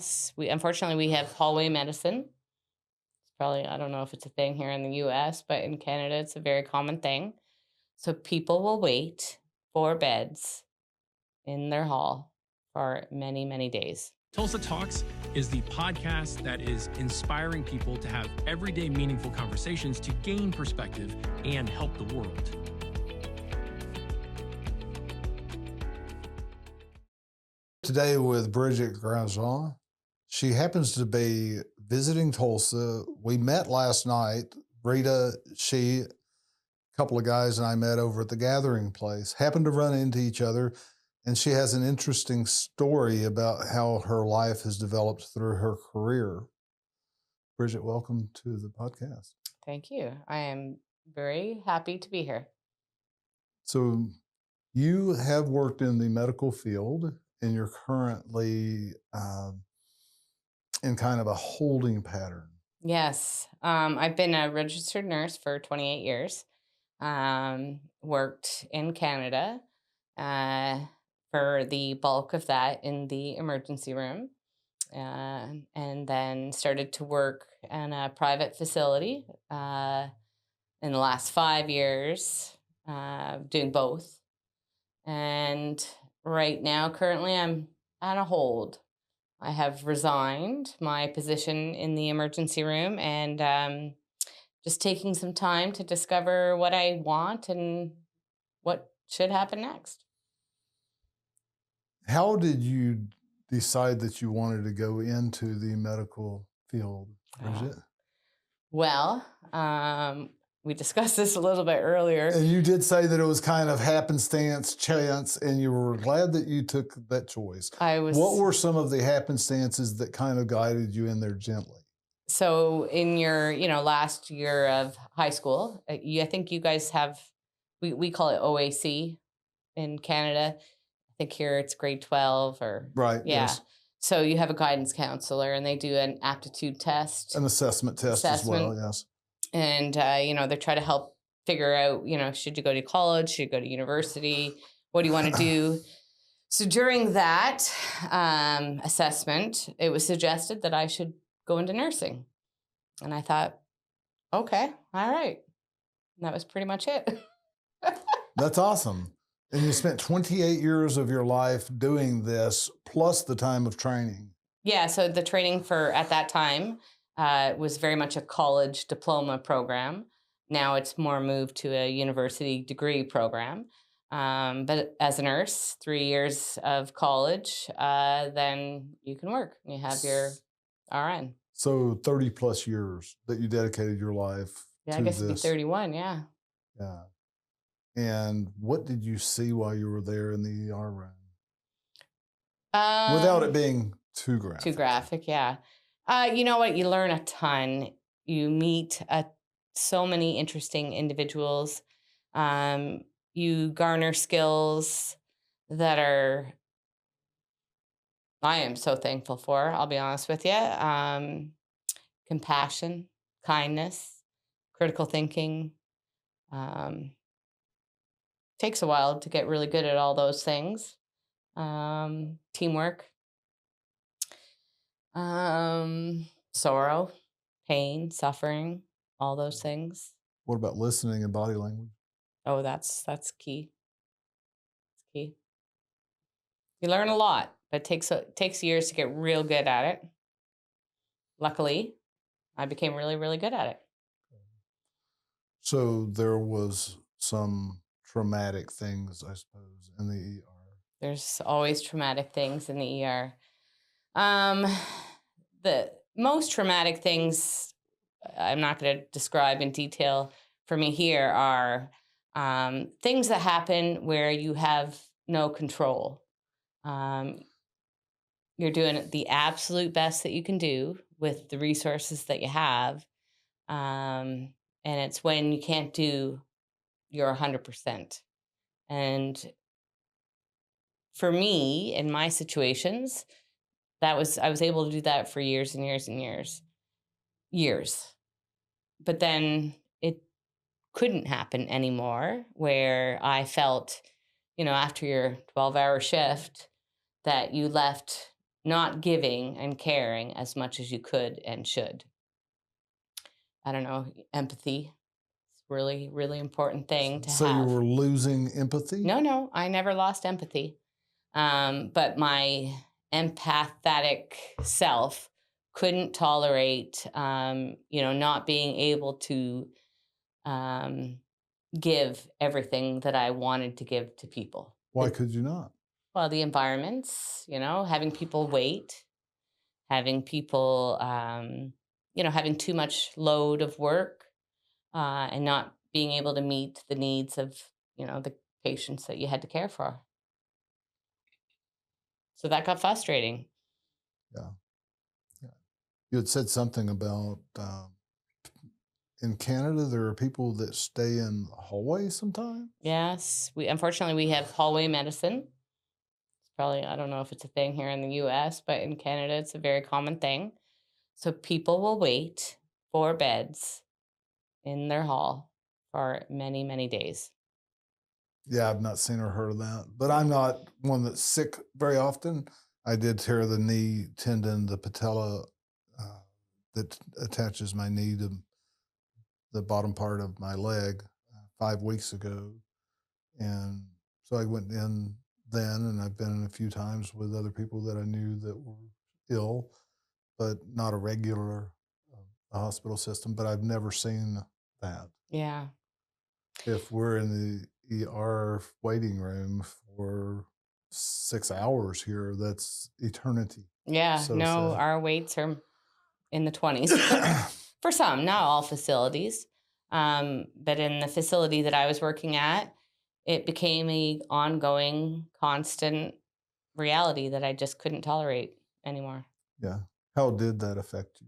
yes, we have hallway medicine. It's probably, I don't know if it's a thing here in the US, but in Canada, it's a very common thing. So people will wait for beds in their hall for many, many days. Tulsa Talks is the podcast that is inspiring people to have everyday meaningful conversations to gain perspective and help the world. Today with Bridget Grandjean. She happens to be visiting Tulsa. We met last night. Rita, she, a couple of guys and I met over at the gathering place, happened to run into each other, and she has an interesting story about how her life has developed through her career. Bridget, welcome to the podcast. Thank you. I am very happy to be here. So you have worked in the medical field, and you're currently in kind of a holding pattern. Yes. I've been a registered nurse for 28 years. Worked in Canada for the bulk of that in the emergency room. And then started to work in a private facility in the last 5 years, doing both. And right now, currently, I'm on a hold. I have resigned my position in the emergency room and just taking some time to discover what I want and what should happen next. How did you decide that you wanted to go into the medical field, Bridget? Well, we discussed this a little bit earlier. And you did say that it was kind of happenstance, chance, and you were glad that you took that choice. What were some of the happenstances that kind of guided you in there gently? So in your, last year of high school, I think you guys have, we call it OAC in Canada. I think here it's grade 12 or. Right, yeah. Yes. So you have a guidance counselor and they do an aptitude test. An assessment test as well, yes. And, they try to help figure out, should you go to college? Should you go to university? What do you want to do? So during that assessment, it was suggested that I should go into nursing. And I thought, okay, all right. And that was pretty much it. That's awesome. And you spent 28 years of your life doing this, plus the time of training. Yeah, so the training at that time was very much a college diploma program. Now it's more moved to a university degree program. But as a nurse, 3 years of college, then you can work. You have your RN. So 30 plus years that you dedicated your life to I guess this. it'd be 31, yeah. Yeah. And what did you see while you were there in the ER room? Without it being too graphic. Too graphic, yeah. You know what? You learn a ton. You meet so many interesting individuals. You garner skills that I am so thankful for, I'll be honest with you. Compassion, kindness, critical thinking. Takes a while to get really good at all those things. Teamwork. Sorrow, pain, suffering, all those things. What about listening and body language? Oh, that's key. It's key. You learn a lot, but it takes years to get real good at it. Luckily, I became really, really good at it. So there was some traumatic things, I suppose, in the ER. There's always traumatic things in the ER. The most traumatic things I'm not going to describe in detail for me here are things that happen where you have no control. You're doing the absolute best that you can do with the resources that you have. And it's when you can't do your 100%. And for me, in my situations, I was able to do that for years and years and years. But then it couldn't happen anymore, where I felt, after your 12-hour shift, that you left not giving and caring as much as you could and should. I don't know, empathy is really, really important thing to So you have. were losing empathy? No, I never lost empathy. But my empathetic self couldn't tolerate, not being able to um, give everything that I wanted to give to people. Why could you not? Well, the environments, having people wait, having people, having too much load of work, and not being able to meet the needs of, the patients that you had to care for. So that got frustrating. Yeah. Yeah. You had said something about in Canada, there are people that stay in the hallway sometimes. Yes, unfortunately we have hallway medicine. It's probably, I don't know if it's a thing here in the US, but in Canada it's a very common thing. So people will wait for beds in their hall for many, many days. Yeah, I've not seen or heard of that, but I'm not one that's sick very often. I did tear the knee tendon, the patella that attaches my knee to the bottom part of my leg 5 weeks ago. And so I went in then, and I've been in a few times with other people that I knew that were ill, but not a regular hospital system. But I've never seen that. Yeah. If we're in the ER waiting room for 6 hours here, that's eternity. Yeah. So No, sad. our waits are in the 20s for some, not all facilities. But in the facility that I was working at, it became a ongoing, constant reality that I just couldn't tolerate anymore. Yeah. How did that affect you?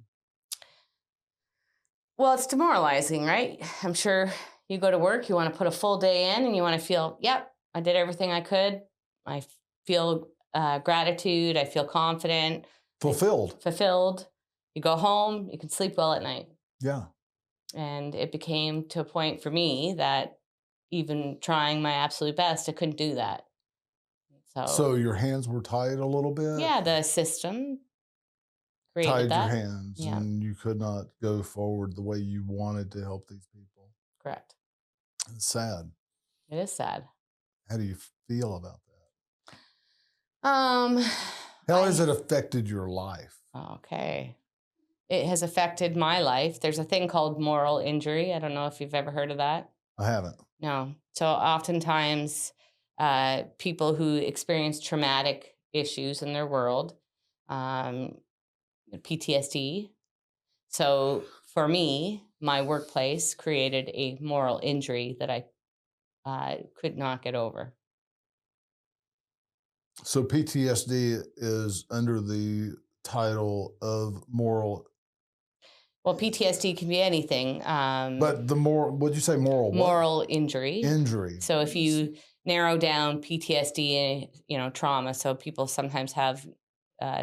Well, it's demoralizing, right? I'm sure you go to work, you want to put a full day in, and you want to feel, yep, I did everything I could. I feel gratitude. I feel confident. Fulfilled. You go home, you can sleep well at night. Yeah. And it became to a point for me that even trying my absolute best, I couldn't do that. So your hands were tied a little bit? Yeah, the system created Tied that. your hands, Yeah. and you could not go forward the way you wanted to help these people. Correct. It's sad. It is sad. How do you feel about that? How has it affected your life? Okay. It has affected my life. There's a thing called moral injury. I don't know if you've ever heard of that. I haven't. No. So oftentimes, people who experience traumatic issues in their world, PTSD. So for me, my workplace created a moral injury that I could not get over. So PTSD is under the title of moral. Well, PTSD can be anything. But the what'd you say, moral what? Moral injury. Injury. So if you narrow down PTSD, trauma. So people sometimes have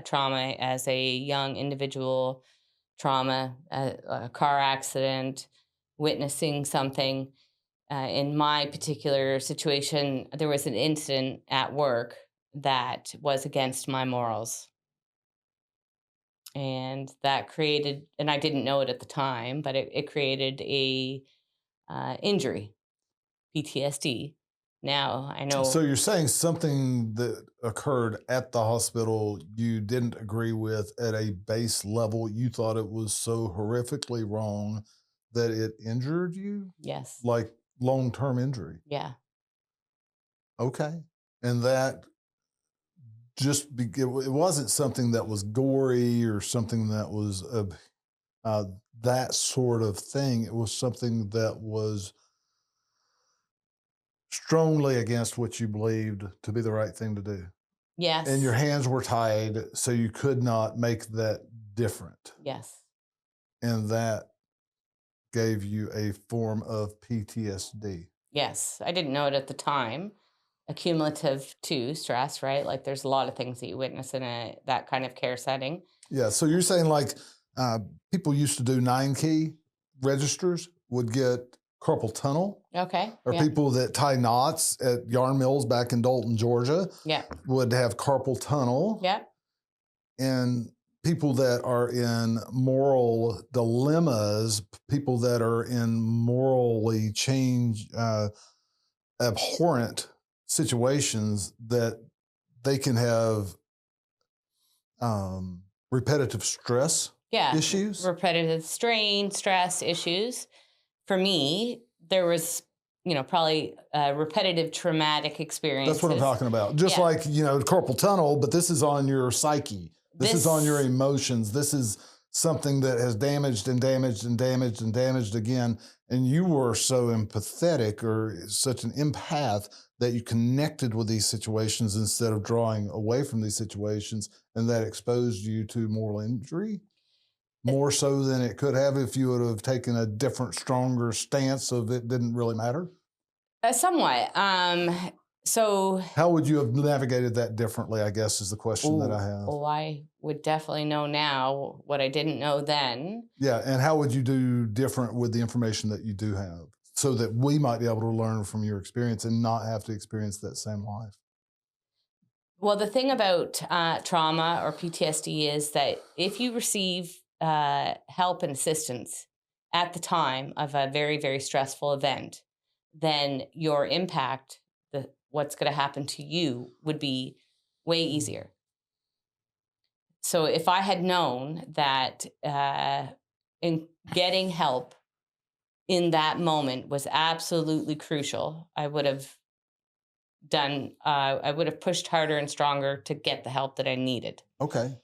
trauma as a young individual, trauma, a car accident, witnessing something. In my particular situation, there was an incident at work that was against my morals. And that created, and I didn't know it at the time, but it created a injury, PTSD. Now I know. So you're saying something that occurred at the hospital you didn't agree with at a base level. You thought it was so horrifically wrong that it injured you? Yes. Like long-term injury? Yeah. Okay. And that it wasn't something that was gory or something that was that sort of thing. It was something that was strongly against what you believed to be the right thing to do. Yes. And your hands were tied, so you could not make that different. Yes. And that gave you a form of PTSD. Yes. I didn't know it at the time. Accumulative to stress, right? Like there's a lot of things that you witness in that kind of care setting. Yeah. So you're saying like people used to do 9-key registers would get carpal tunnel. Okay. Or people that tie knots at yarn mills back in Dalton, Georgia. Yeah. Would have carpal tunnel. Yeah. and people that are in moral dilemmas, people that are in morally abhorrent situations, that they can have repetitive stress issues. Repetitive strain, stress issues. For me, there was, probably repetitive traumatic experiences. That's what I'm talking about. Just like, carpal tunnel, but this is on your psyche. This is on your emotions. This is something that has damaged and damaged and damaged and damaged again. And you were so empathetic, or such an empath, that you connected with these situations instead of drawing away from these situations. And that exposed you to moral injury more so than it could have if you would have taken a different, stronger stance of it didn't really matter. Somewhat. So how would you have navigated that differently, I guess, is the question that I have. Oh, I would definitely know now what I didn't know then. Yeah, and how would you do different with the information that you do have, so that we might be able to learn from your experience and not have to experience that same life? Well, the thing about trauma or PTSD is that if you receive help and assistance at the time of a very, very stressful event, then your impact, what's going to happen to you, would be way easier. So if I had known that in getting help in that moment was absolutely crucial, I would have pushed harder and stronger to get the help that I needed. Okay.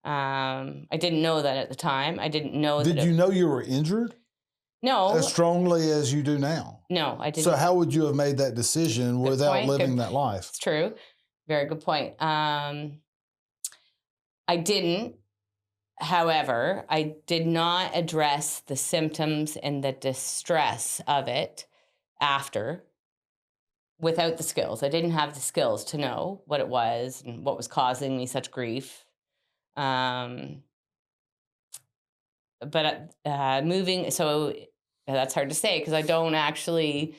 I didn't know that at the time. I didn't know. Did you know you were injured? No. As strongly as you do now? No, I didn't. So how would you have made that decision without living that life? It's true. Very good point. I didn't. However, I did not address the symptoms and the distress of it after without the skills. I didn't have the skills to know what it was and what was causing me such grief. But moving, so that's hard to say because I don't actually.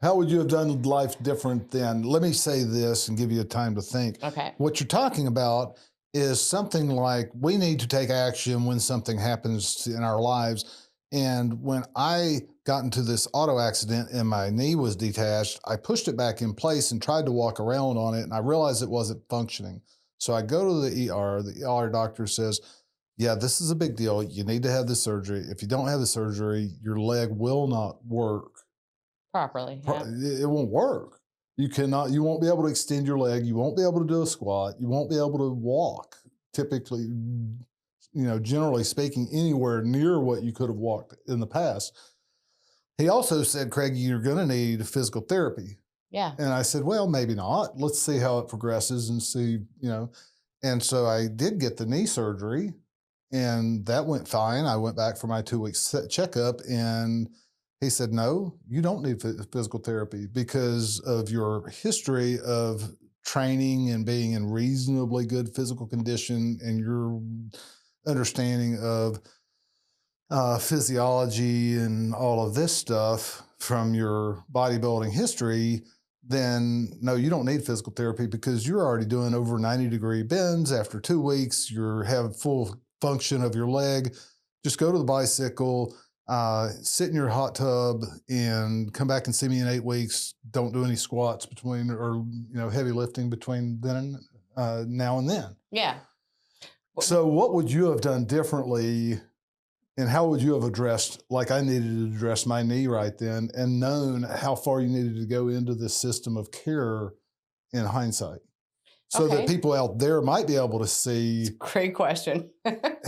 How would you have done life different then? Let me say this and give you time to think. Okay. What you're talking about is something like, we need to take action when something happens in our lives. And when I got into this auto accident and my knee was detached, I pushed it back in place and tried to walk around on it, and I realized it wasn't functioning. So I go to the ER. The ER doctor says, yeah, this is a big deal. You need to have the surgery. If you don't have the surgery, your leg will not work properly. Yeah. It won't work. You won't be able to extend your leg. You won't be able to do a squat. You won't be able to walk, typically, generally speaking, anywhere near what you could have walked in the past. He also said, Craig, you're going to need physical therapy. Yeah. And I said, well, maybe not. Let's see how it progresses and see, And so I did get the knee surgery, and that went fine. I went back for my 2-week checkup, and he said, no, you don't need physical therapy because of your history of training and being in reasonably good physical condition and your understanding of physiology and all of this stuff from your bodybuilding history. Then no, you don't need physical therapy because you're already doing over 90-degree bends after 2 weeks. You have full function of your leg. Just go to the bicycle, sit in your hot tub, and come back and see me in 8 weeks. Don't do any squats between, or heavy lifting between then now and then. Yeah. So what would you have done differently, and how would you have addressed, like I needed to address my knee right then, and known how far you needed to go into this system of care in hindsight? So that people out there might be able to see. Great question.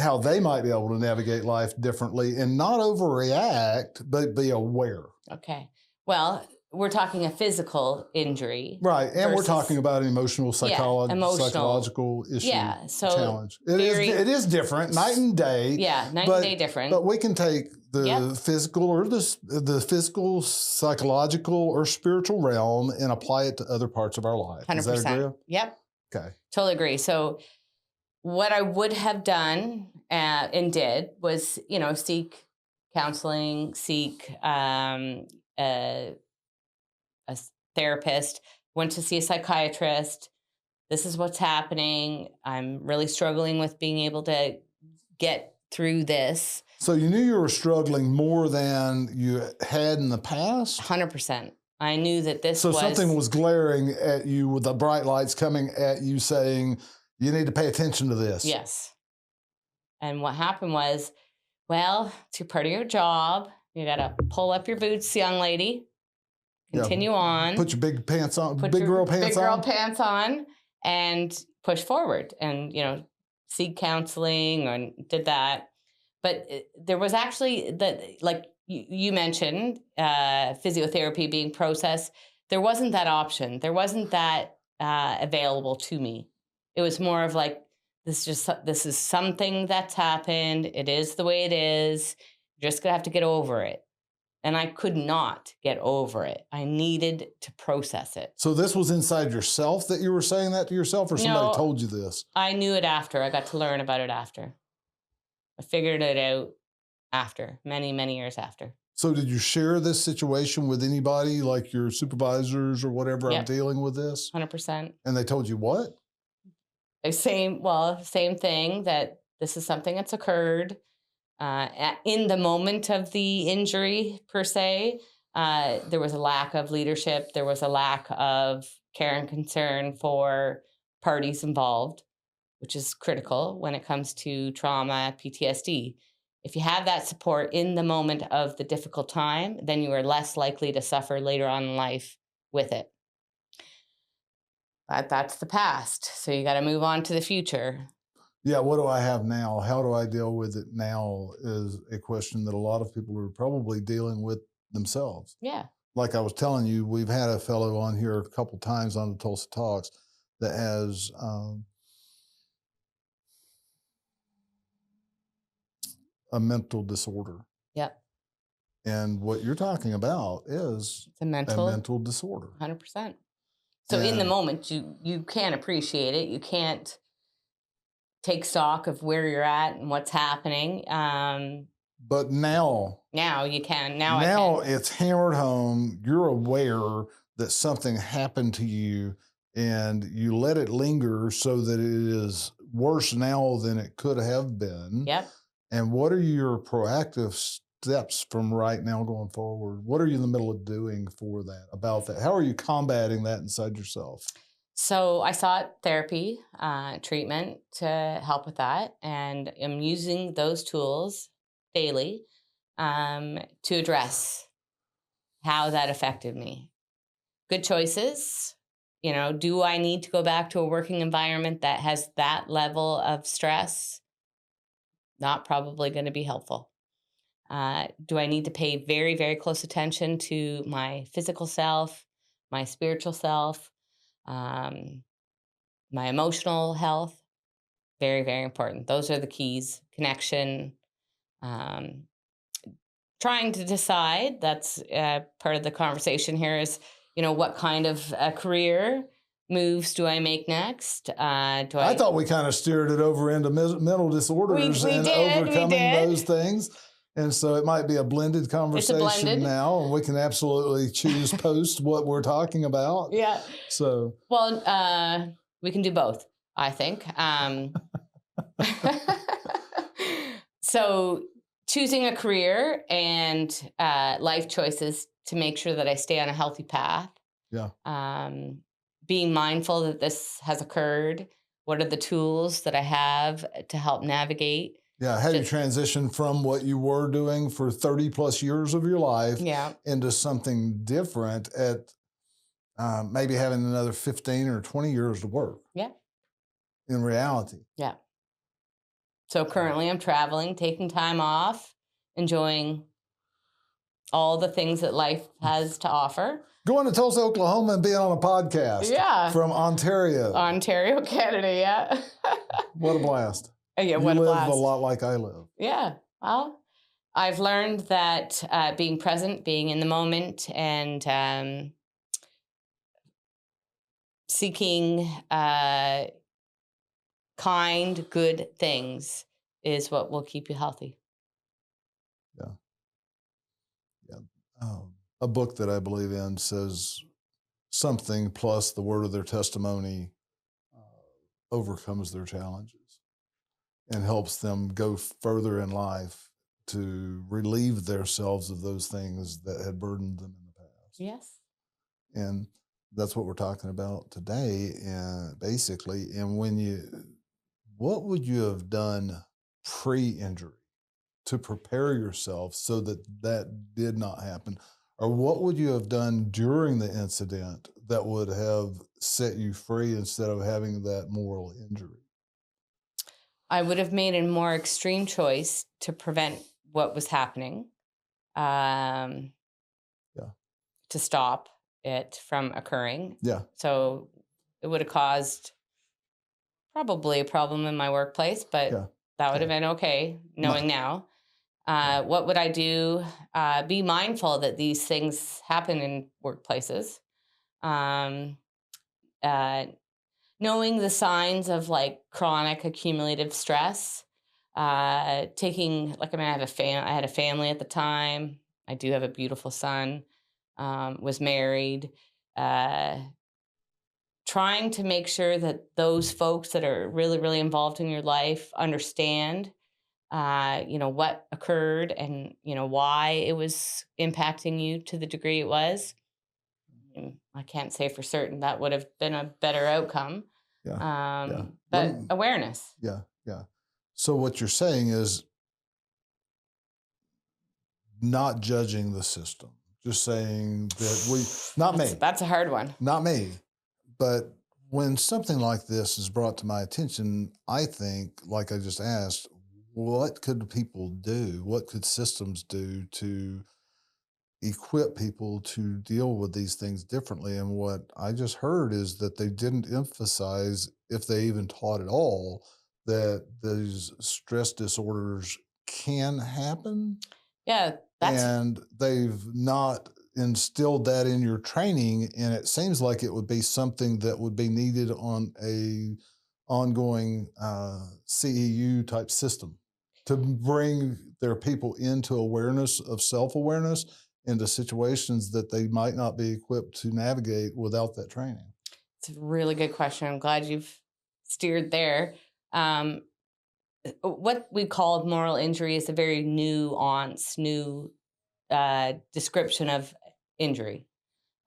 how they might be able to navigate life differently and not overreact, but be aware. Okay. Well, we're talking a physical injury. Right. And we're talking about an emotional, psychological issue, challenge. It is different, night and day. Yeah, night and day different. But we can take the physical or the physical, psychological, or spiritual realm and apply it to other parts of our life. 100%. Is that agree? Yep. Okay. Totally agree. So what I would have done and did was, seek counseling, seek a therapist, went to see a psychiatrist, this is what's happening. I'm really struggling with being able to get through this. So you knew you were struggling more than you had in the past? 100%. I knew that this So was... something was glaring at you with the bright lights coming at you saying, you need to pay attention to this. Yes. And what happened was, well, it's your part of your job. You got to pull up your boots, young lady. Continue on. Put your big pants on, Put big your girl pants big girl on. pants on and push forward and, seek counseling and did that. But there was actually like you mentioned, physiotherapy being processed. There wasn't that option. There wasn't that available to me. It was more of like, this is something that's happened. It is the way it is. You're just gonna have to get over it. And I could not get over it. I needed to process it. So this was inside yourself that you were saying that to yourself, or somebody told you this? I knew it after. I got to learn about it after. I figured it out after, many, many years after. So did you share this situation with anybody, like your supervisors or whatever? Yep. I'm dealing with this? 100%. And they told you what? Same thing, that this is something that's occurred. In the moment of the injury, per se, there was a lack of leadership. There was a lack of care and concern for parties involved, which is critical when it comes to trauma, PTSD. If you have that support in the moment of the difficult time, then you are less likely to suffer later on in life with it. But that's the past, so you got to move on to the future. Yeah, what do I have now? How do I deal with it now is a question that a lot of people are probably dealing with themselves. Yeah. Like I was telling you, we've had a fellow on here a couple times on the Tulsa Talks that has a mental disorder. Yep. And what you're talking about is a mental disorder. 100%. So in the moment, you can't appreciate it. You can't take stock of where you're at and what's happening. But now you can. Now it's hammered home. You're aware that something happened to you and you let it linger so that it is worse now than it could have been. Yep. And what are your proactive steps from right now going forward? What are you in the middle of doing for that, about that? How are you combating that inside yourself? So I sought therapy, treatment to help with that. And I'm using those tools daily to address how that affected me. Good choices. Do I need to go back to a working environment that has that level of stress? Not probably going to be helpful. Do I need to pay very, very close attention to my physical self, my spiritual self, my emotional health? Very, very important. Those are the keys. Connection. Trying to decide, that's part of the conversation here, is, what kind of career moves do I make next? I thought we kind of steered it over into mental disorders and overcoming those things. And so it might be a blended conversation now, and we can absolutely choose post what we're talking about. Yeah. So. Well, we can do both, I think. So choosing a career and life choices to make sure that I stay on a healthy path. Yeah. Being mindful that this has occurred. What are the tools that I have to help navigate? Yeah, how do you transition from what you were doing for 30 plus years of your life into something different at maybe having another 15 or 20 years to work? Yeah. In reality. Yeah. So currently I'm traveling, taking time off, enjoying all the things that life has to offer. Going to Tulsa, Oklahoma and being on a podcast. Yeah. From Ontario. Ontario, Canada, yeah. What a blast. Yeah, what a blast. You live a lot like I live. Yeah. Well, I've learned that being present, being in the moment, and seeking kind, good things is what will keep you healthy. Yeah. Yeah. A book that I believe in says something plus the word of their testimony overcomes their challenges and helps them go further in life to relieve themselves of those things that had burdened them in the past. Yes. And that's what we're talking about today, basically. And what would you have done pre-injury to prepare yourself so that that did not happen? Or what would you have done during the incident that would have set you free instead of having that moral injury? I would have made a more extreme choice to prevent what was happening, um, Yeah. to stop it from occurring. Yeah. So it would have caused probably a problem in my workplace, but Yeah. that would have Yeah. been okay, knowing now. Yeah. What would I do? Be mindful that these things happen in workplaces. Um, Knowing the signs of like chronic accumulative stress. Taking, like, I mean, I had a family at the time. I do have a beautiful son. Was married. Trying to make sure that those folks that are really, really involved in your life understand, what occurred and, why it was impacting you to the degree it was. I can't say for certain that would have been a better outcome. Yeah. Yeah. But awareness. Yeah. Yeah. So what you're saying is not judging the system, just saying that not me. That's a hard one. Not me. But when something like this is brought to my attention, I think, like I just asked, what could people do? What could systems do to equip people to deal with these things differently? And what I just heard is that they didn't emphasize, if they even taught at all, that these stress disorders can happen. Yeah, And they've not instilled that in your training, and it seems like it would be something that would be needed on a ongoing CEU type system to bring their people into awareness of self-awareness into situations that they might not be equipped to navigate without that training. It's a really good question. I'm glad you've steered there. What we call moral injury is a very nuanced, new description of injury.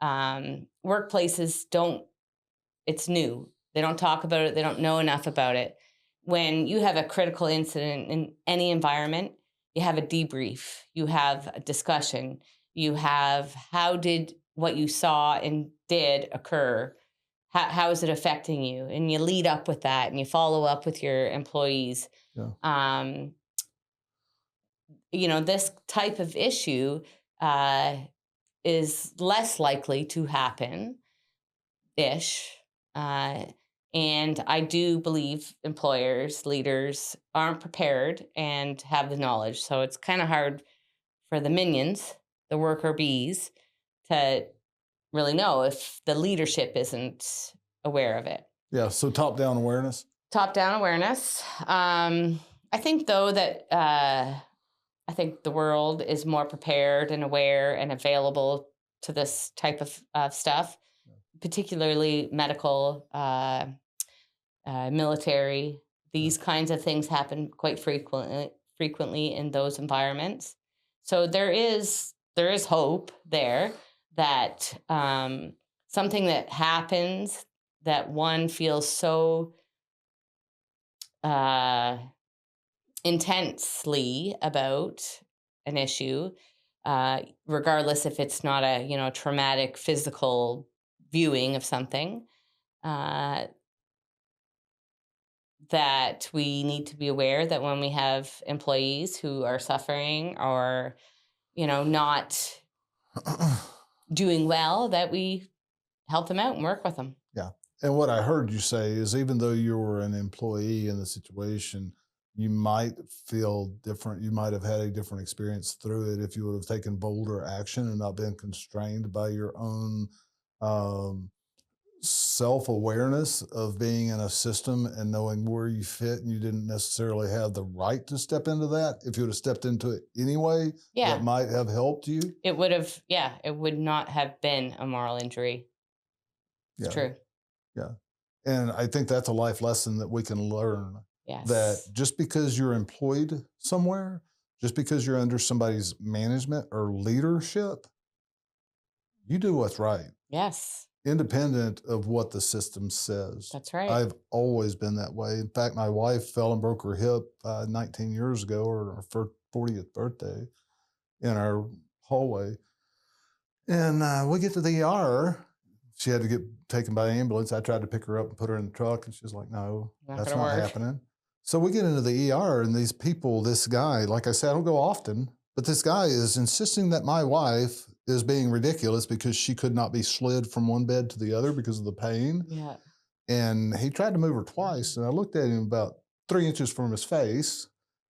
Workplaces it's new. They don't talk about it. They don't know enough about it. When you have a critical incident in any environment, you have a debrief, you have a discussion, you have how did what you saw and did occur? How is it affecting you? And you lead up with that and you follow up with your employees. Yeah. This type of issue is less likely to happen-ish. And I do believe employers, leaders aren't prepared and have the knowledge. So it's kind of hard for the minions, the worker bees, to really know if the leadership isn't aware of it. Yeah. So top-down awareness. Top-down awareness. I think, though, that I think the world is more prepared and aware and available to this type of stuff, particularly medical, military. These kinds of things happen quite frequently in those environments. So there is hope there that something that happens that one feels so intensely about an issue, regardless if it's not a traumatic physical viewing of something, that we need to be aware that when we have employees who are suffering or not doing well, that we help them out and work with them. Yeah. And what I heard you say is, even though you were an employee in the situation, you might feel different. You might have had a different experience through it if you would have taken bolder action and not been constrained by your own self-awareness of being in a system and knowing where you fit, and you didn't necessarily have the right to step into that. If you would have stepped into it anyway, that might have helped you. It would have, it would not have been a moral injury. It's true. Yeah. And I think that's a life lesson that we can learn. Yes. That just because you're employed somewhere, just because you're under somebody's management or leadership, you do what's right. Yes. Independent of what the system says. That's right. I've always been that way. In fact, my wife fell and broke her hip 19 years ago, or her 40th birthday, in our hallway. And we get to the ER. She had to get taken by ambulance. I tried to pick her up and put her in the truck, and she's like, no, that's not happening. So we get into the ER, and these people, this guy, like I said, I don't go often, but this guy is insisting that my wife is being ridiculous because she could not be slid from one bed to the other because of the pain. Yeah. And he tried to move her twice, and I looked at him about 3 inches from his face,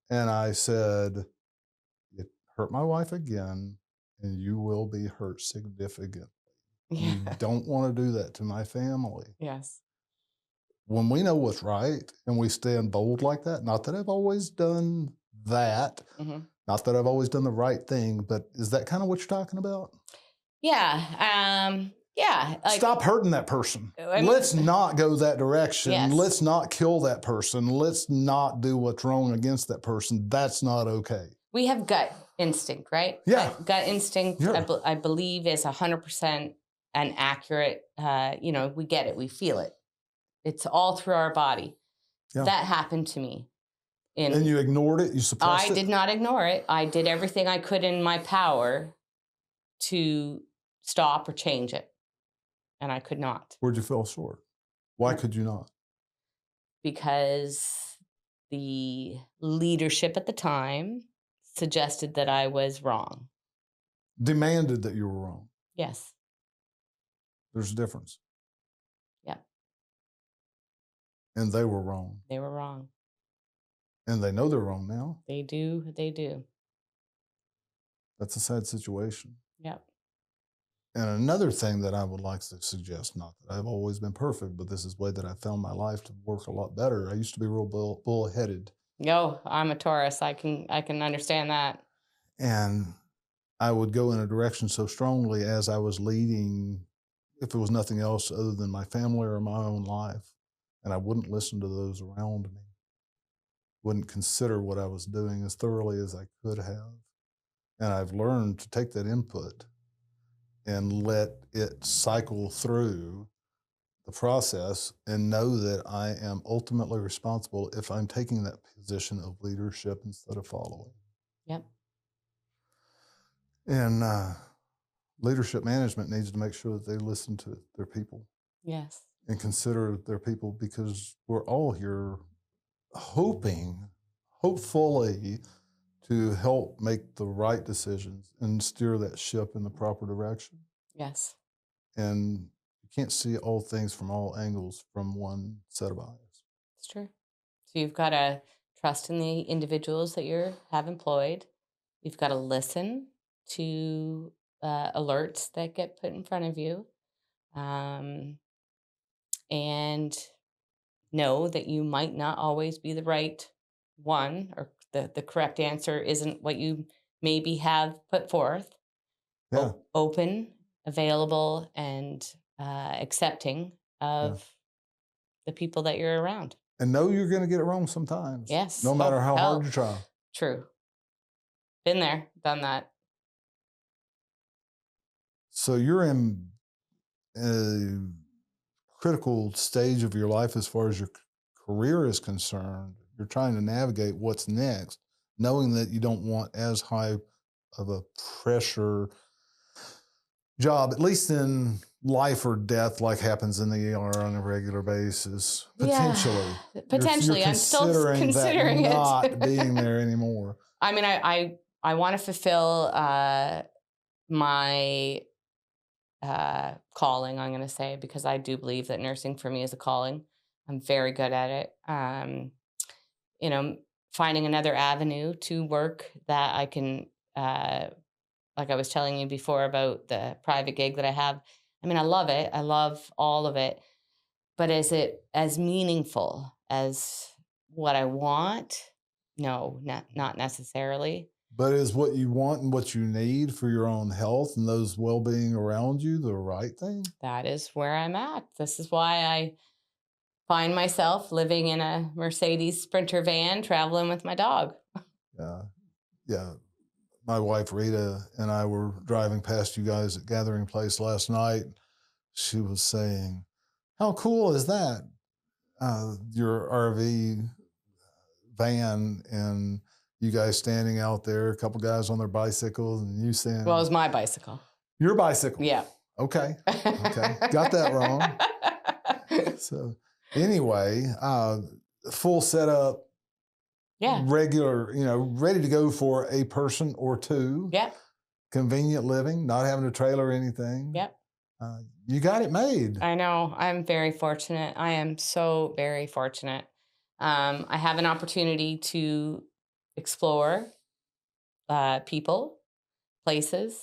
and I said, you hurt my wife again, and you will be hurt significantly. Yeah. You don't want to do that to my family. Yes. When we know what's right and we stand bold like that, not that I've always done that, not that I've always done the right thing, but is that kind of what you're talking about? Yeah. Yeah. Like, stop hurting that person. Let's not go that direction. Yes. Let's not kill that person. Let's not do what's wrong against that person. That's not okay. We have gut instinct, right? Yeah. Gut instinct, Yeah. I believe, is 100% an accurate, we get it. We feel it. It's all through our body. Yeah. That happened to me. And you ignored it? You suppressed it? I did not ignore it. I did everything I could in my power to stop or change it. And I could not. Where'd you fall short? Why could you not? Because the leadership at the time suggested that I was wrong. Demanded that you were wrong. Yes. There's a difference. Yeah. And they were wrong. They were wrong. And they know they're wrong now. They do. They do. That's a sad situation. Yep. And another thing that I would like to suggest, not that I've always been perfect, but this is the way that I found my life to work a lot better. I used to be real bullheaded. No, I'm a Taurus. I can understand that. And I would go in a direction so strongly as I was leading, if it was nothing else other than my family or my own life. And I wouldn't listen to those around me. Wouldn't consider what I was doing as thoroughly as I could have. And I've learned to take that input and let it cycle through the process and know that I am ultimately responsible if I'm taking that position of leadership instead of following. Yep. And leadership management needs to make sure that they listen to their people. Yes. And consider their people, because we're all here hopefully, to help make the right decisions and steer that ship in the proper direction. Yes. And you can't see all things from all angles from one set of eyes. It's true. So you've got to trust in the individuals that you have employed. You've got to listen to alerts that get put in front of you. And know that you might not always be the right one, or the correct answer isn't what you maybe have put forth. Yeah. Open, available, and accepting of the people that you're around. And know you're going to get it wrong sometimes. Yes. No matter how hard you try. True. Been there, done that. So you're in a critical stage of your life as far as your career is concerned. You're trying to navigate what's next, knowing that you don't want as high of a pressure job, at least in life or death, like happens in the ER on a regular basis. Potentially. Yeah, potentially. I'm still considering it. Not being there anymore. I mean, I want to fulfill my calling, I'm going to say, because I do believe that nursing for me is a calling. I'm very good at it. Finding another avenue to work that I can, like I was telling you before about the private gig that I have. I mean, I love it. I love all of it. But is it as meaningful as what I want? No, not necessarily. But is what you want and what you need for your own health and those well-being around you the right thing? That is where I'm at. This is why find myself living in a Mercedes Sprinter van, traveling with my dog. Yeah. My wife, Rita, and I were driving past you guys at Gathering Place last night. She was saying, how cool is that? Your RV van and you guys standing out there, a couple guys on their bicycles, and you saying, Well, it was my bicycle. Your bicycle? Yeah. Okay. Got that wrong. So anyway, full setup, regular, ready to go for a person or two. Yeah. Convenient living, not having a trailer or anything. Yep. You got it made. I know. I'm very fortunate. I am so very fortunate. I have an opportunity to explore people, places,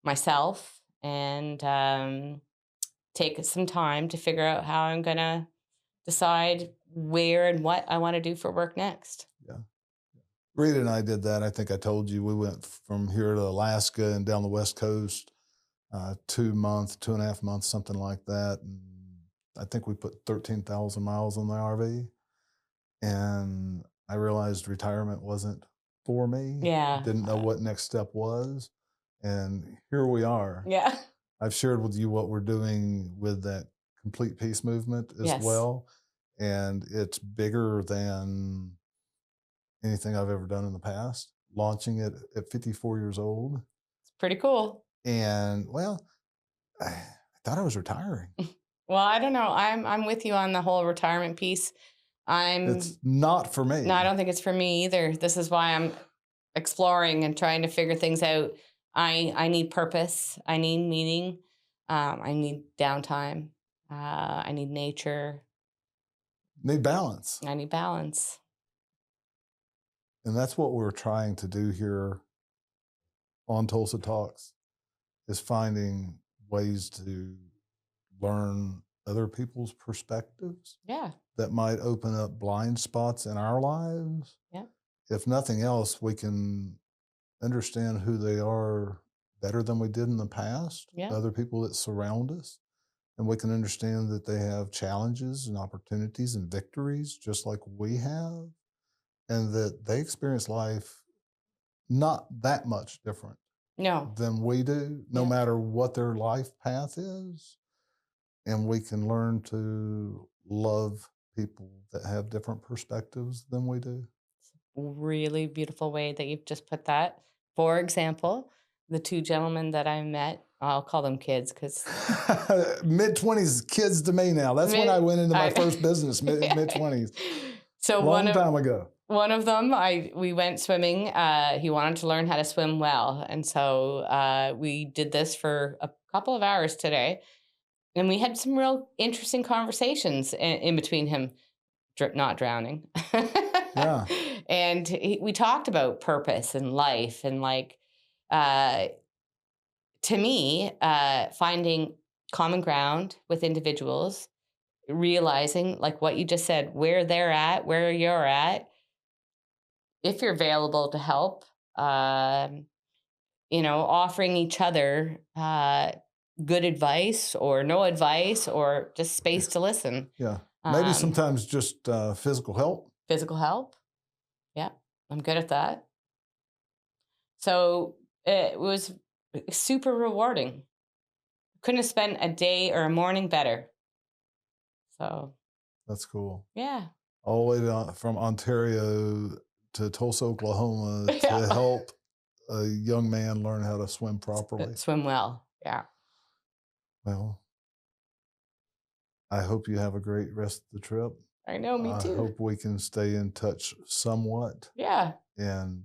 myself, and take some time to figure out how I'm going to decide where and what I want to do for work next. Yeah. Rita and I did that. I think I told you we went from here to Alaska and down the West Coast, 2.5 months, something like that. And I think we put 13,000 miles on the RV. And I realized retirement wasn't for me. Yeah. Didn't know what next step was. And here we are. Yeah. I've shared with you what we're doing with that complete peace movement as well. And it's bigger than anything I've ever done in the past. Launching it at 54 years old. It's pretty cool. And well, I thought I was retiring. Well, I don't know. I'm with you on the whole retirement piece. It's not for me. No, I don't think it's for me either. This is why I'm exploring and trying to figure things out. I need purpose. I need meaning. I need downtime. I need nature. Need balance. I need balance. And that's what we're trying to do here on Tulsa Talks, is finding ways to learn other people's perspectives. Yeah. That might open up blind spots in our lives. Yeah. If nothing else, we can understand who they are better than we did in the past. Yeah. Other people that surround us. And we can understand that they have challenges and opportunities and victories just like we have. And that they experience life not that much different than we do, no matter what their life path is. And we can learn to love people that have different perspectives than we do. Really beautiful way that you've just put that. For example, the two gentlemen that I met, I'll call them kids because mid-20s kids to me now. That's when I went into my first business, mid-20s. So long time ago. One of them, we went swimming. He wanted to learn how to swim well, and so we did this for a couple of hours today. And we had some real interesting conversations in between him not drowning. Yeah. And we talked about purpose and life and to me, finding common ground with individuals, realizing like what you just said, where they're at, where you're at, if you're available to help, offering each other good advice or no advice or just space to listen. Yeah. Maybe sometimes just physical help. Physical help. Yeah. I'm good at that. So it was super rewarding. Couldn't have spent a day or a morning better. So. That's cool. Yeah. All the way from Ontario to Tulsa, Oklahoma to help a young man learn how to swim properly. Swim well. Yeah. Well, I hope you have a great rest of the trip. I know, me too. I hope we can stay in touch somewhat. Yeah. And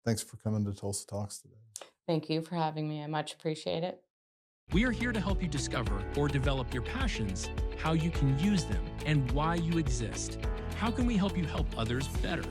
thanks for coming to Tulsa Talks today. Thank you for having me. I much appreciate it. We are here to help you discover or develop your passions, how you can use them, and why you exist. How can we help you help others better?